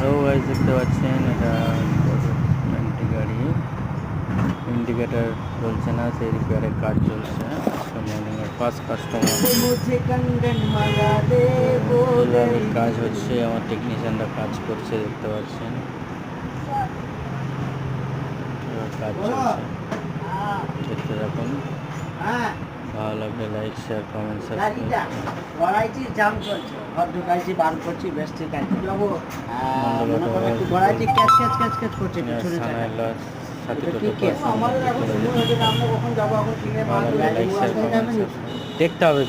তো গাইস দেখতে পাচ্ছেন এটা গভর্নমেন্ট গাড়ি, ইন্ডিকেটার চলছে না, সেই রিপেয়ারের কাজ চলছে। আজকে মর্নিংয়ের ফার্স্ট কাস্টমার কাজ হচ্ছে, আমার টেকনিশিয়ানরা কাজ করছে দেখতে পাচ্ছেন। কাজ চলছে, দেখতে থাকুন। ভালো লাগলে লাইক শেয়ার কমেন্ট সাবস্ক্রাইব। জাম চলছে, ঘর ঢুকাইছি, বার করছি, বেস্ট কাজ যাবো। মনে করে একটু ঘোরাইছি, ক্যাচ ক্যাচ ক্যাচ ক্যাচ করছে, ছোট দেখতে হবে।